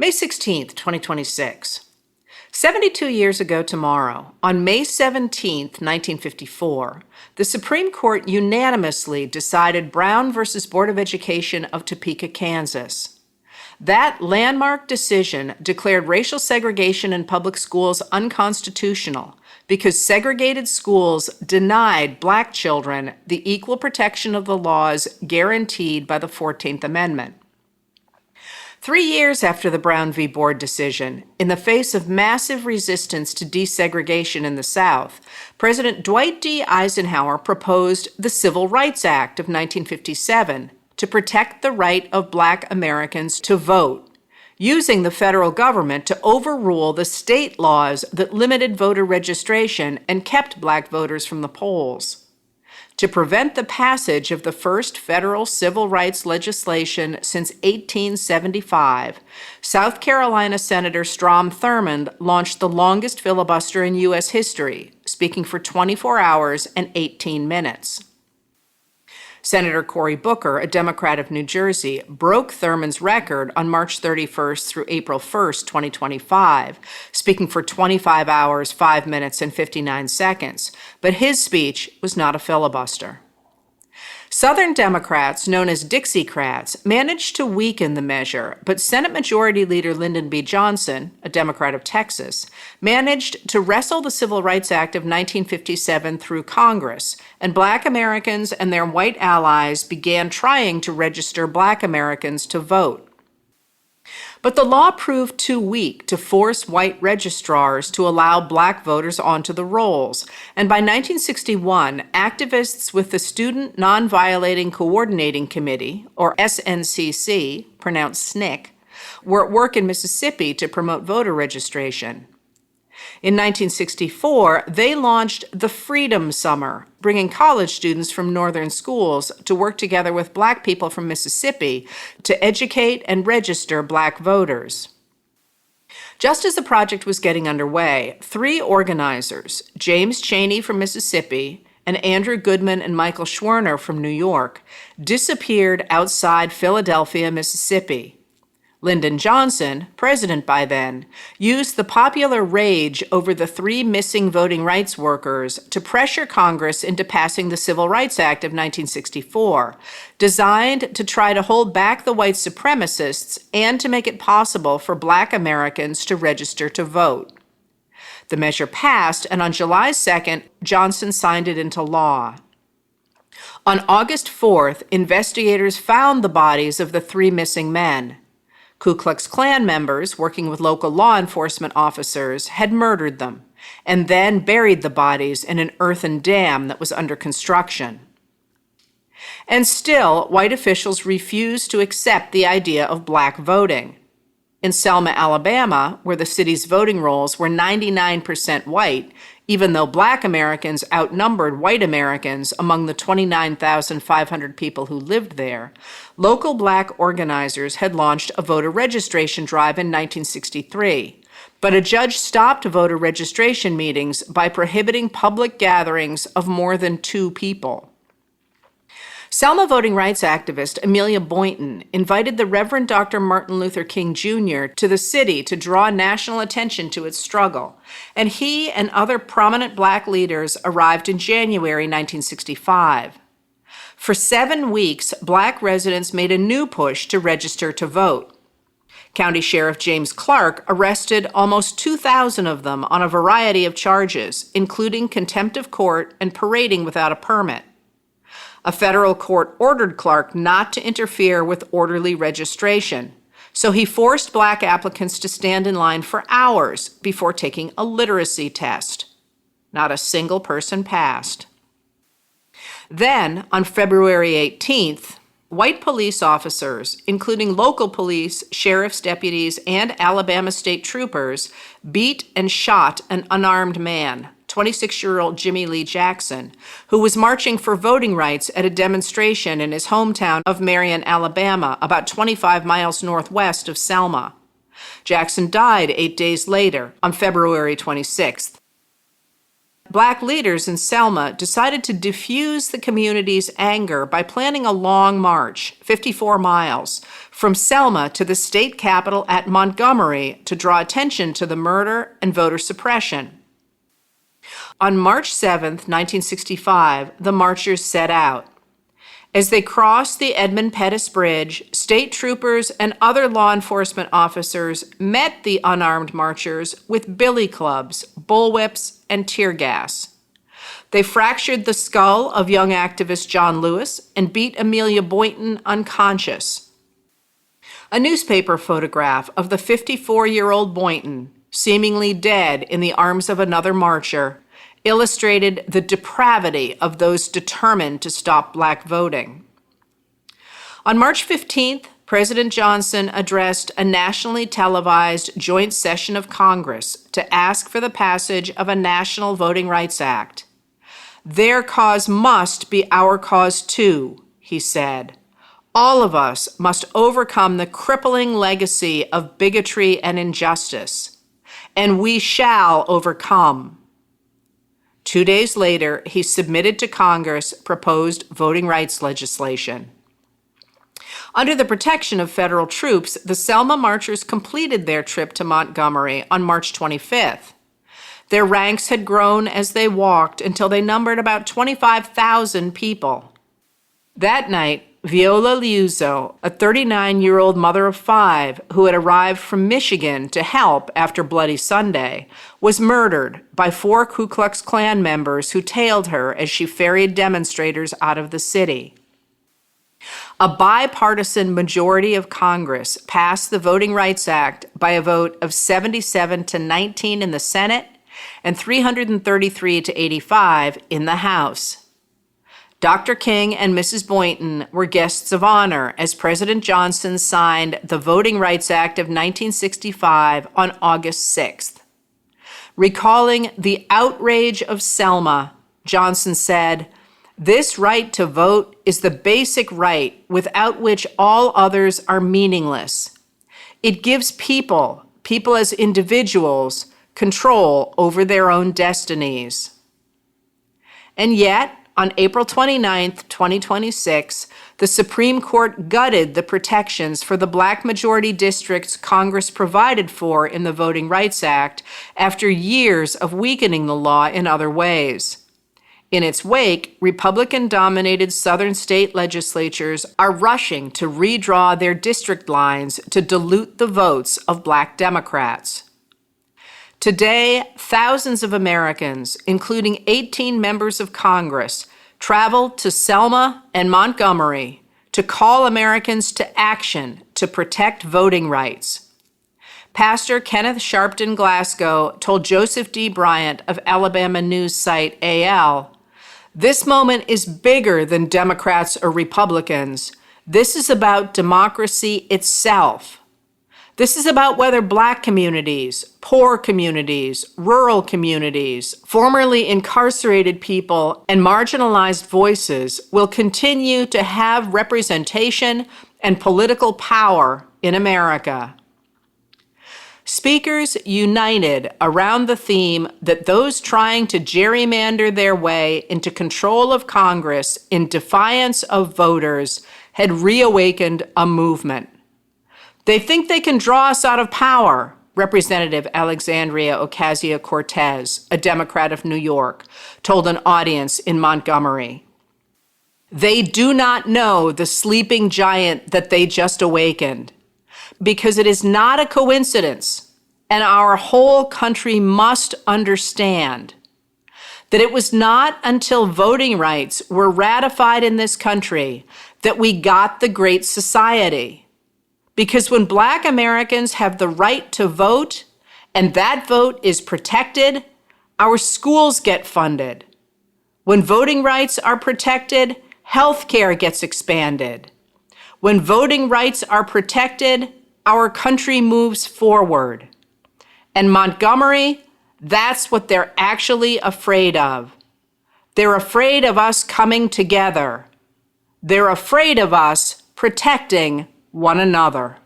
May 16, 2026. 72 years ago tomorrow, on May 17, 1954, the Supreme Court unanimously decided Brown v. Board of Education of Topeka, Kansas. That landmark decision declared racial segregation in public schools unconstitutional because segregated schools denied Black children the equal protection of the laws guaranteed by the 14th Amendment. 3 years after the Brown v. Board decision, in the face of massive resistance to desegregation in the South, President Dwight D. Eisenhower proposed the Civil Rights Act of 1957 to protect the right of Black Americans to vote, using the federal government to overrule the state laws that limited voter registration and kept Black voters from the polls. To prevent the passage of the first federal civil rights legislation since 1875, South Carolina Senator Strom Thurmond launched the longest filibuster in U.S. history, speaking for 24 hours and 18 minutes. Senator Cory Booker, a Democrat of New Jersey, broke Thurmond's record on March 31st through April 1st, 2025, speaking for 25 hours, 5 minutes, and 59 seconds, but his speech was not a filibuster. Southern Democrats, known as Dixiecrats, managed to weaken the measure, but Senate Majority Leader Lyndon B. Johnson, a Democrat of Texas, managed to wrestle the Civil Rights Act of 1957 through Congress, and Black Americans and their white allies began trying to register Black Americans to vote. But the law proved too weak to force white registrars to allow Black voters onto the rolls, and by 1961, activists with the Student Non-Violating Coordinating Committee, or SNCC, pronounced SNCC, were at work in Mississippi to promote voter registration. In 1964, they launched the Freedom Summer, bringing college students from northern schools to work together with Black people from Mississippi to educate and register Black voters. Just as the project was getting underway, 3 organizers, James Chaney from Mississippi and Andrew Goodman and Michael Schwerner from New York, disappeared outside Philadelphia, Mississippi. Lyndon Johnson, president by then, used the popular rage over the 3 missing voting rights workers to pressure Congress into passing the Civil Rights Act of 1964, designed to try to hold back the white supremacists and to make it possible for Black Americans to register to vote. The measure passed, and on July 2nd, Johnson signed it into law. On August 4th, investigators found the bodies of the 3 missing men. Ku Klux Klan members, working with local law enforcement officers, had murdered them and then buried the bodies in an earthen dam that was under construction. And still, white officials refused to accept the idea of Black voting. In Selma, Alabama, where the city's voting rolls were 99% white, even though Black Americans outnumbered white Americans among the 29,500 people who lived there, local Black organizers had launched a voter registration drive in 1963. But a judge stopped voter registration meetings by prohibiting public gatherings of more than 2 people. Selma voting rights activist Amelia Boynton invited the Reverend Dr. Martin Luther King Jr. to the city to draw national attention to its struggle, and he and other prominent Black leaders arrived in January 1965. For 7 weeks, Black residents made a new push to register to vote. County Sheriff James Clark arrested almost 2,000 of them on a variety of charges, including contempt of court and parading without a permit. A federal court ordered Clark not to interfere with orderly registration, so he forced Black applicants to stand in line for hours before taking a literacy test. Not a single person passed. Then, on February 18th, white police officers, including local police, sheriff's deputies, and Alabama state troopers, beat and shot an unarmed man, 26-year-old Jimmie Lee Jackson, who was marching for voting rights at a demonstration in his hometown of Marion, Alabama, about 25 miles northwest of Selma. Jackson died 8 days later, on February 26th. Black leaders in Selma decided to diffuse the community's anger by planning a long march, 54 miles, from Selma to the state capital at Montgomery to draw attention to the murder and voter suppression. On March 7, 1965, the marchers set out. As they crossed the Edmund Pettus Bridge, state troopers and other law enforcement officers met the unarmed marchers with billy clubs, bullwhips, and tear gas. They fractured the skull of young activist John Lewis and beat Amelia Boynton unconscious. A newspaper photograph of the 54-year-old Boynton, seemingly dead in the arms of another marcher, illustrated the depravity of those determined to stop Black voting. On March 15th, President Johnson addressed a nationally televised joint session of Congress to ask for the passage of a national Voting Rights Act. "Their cause must be our cause too," he said. "All of us must overcome the crippling legacy of bigotry and injustice, and we shall overcome." 2 days later, he submitted to Congress proposed voting rights legislation. Under the protection of federal troops, the Selma marchers completed their trip to Montgomery on March 25th. Their ranks had grown as they walked until they numbered about 25,000 people. That night, Viola Liuzzo, a 39-year-old mother of 5 who had arrived from Michigan to help after Bloody Sunday, was murdered by 4 Ku Klux Klan members who tailed her as she ferried demonstrators out of the city. A bipartisan majority of Congress passed the Voting Rights Act by a vote of 77 to 19 in the Senate and 333 to 85 in the House. Dr. King and Mrs. Boynton were guests of honor as President Johnson signed the Voting Rights Act of 1965 on August 6th. Recalling the outrage of Selma, Johnson said, "This right to vote is the basic right without which all others are meaningless. It gives people as individuals, control over their own destinies." And yet, on April 29, 2026, the Supreme Court gutted the protections for the Black majority districts Congress provided for in the Voting Rights Act after years of weakening the law in other ways. In its wake, Republican-dominated Southern state legislatures are rushing to redraw their district lines to dilute the votes of Black Democrats. Today, thousands of Americans, including 18 members of Congress, traveled to Selma and Montgomery to call Americans to action to protect voting rights. Pastor Kenneth Sharpton Glasgow told Joseph D. Bryant of Alabama news site AL, "This moment is bigger than Democrats or Republicans. This is about democracy itself. This is about whether Black communities, poor communities, rural communities, formerly incarcerated people, and marginalized voices will continue to have representation and political power in America." Speakers united around the theme that those trying to gerrymander their way into control of Congress in defiance of voters had reawakened a movement. "They think they can draw us out of power," Representative Alexandria Ocasio-Cortez, a Democrat of New York, told an audience in Montgomery. "They do not know the sleeping giant that they just awakened, because it is not a coincidence, and our whole country must understand that it was not until voting rights were ratified in this country that we got the Great Society. Because when Black Americans have the right to vote, and that vote is protected, our schools get funded. When voting rights are protected, health care gets expanded. When voting rights are protected, our country moves forward." And Montgomery, that's what they're actually afraid of. They're afraid of us coming together. They're afraid of us protecting one another.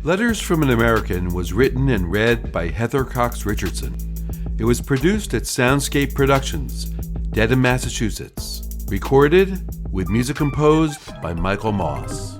Letters from an American was written and read by Heather Cox Richardson. It was produced at Soundscape Productions, Dedham, Massachusetts. Recorded with music composed by Michael Moss.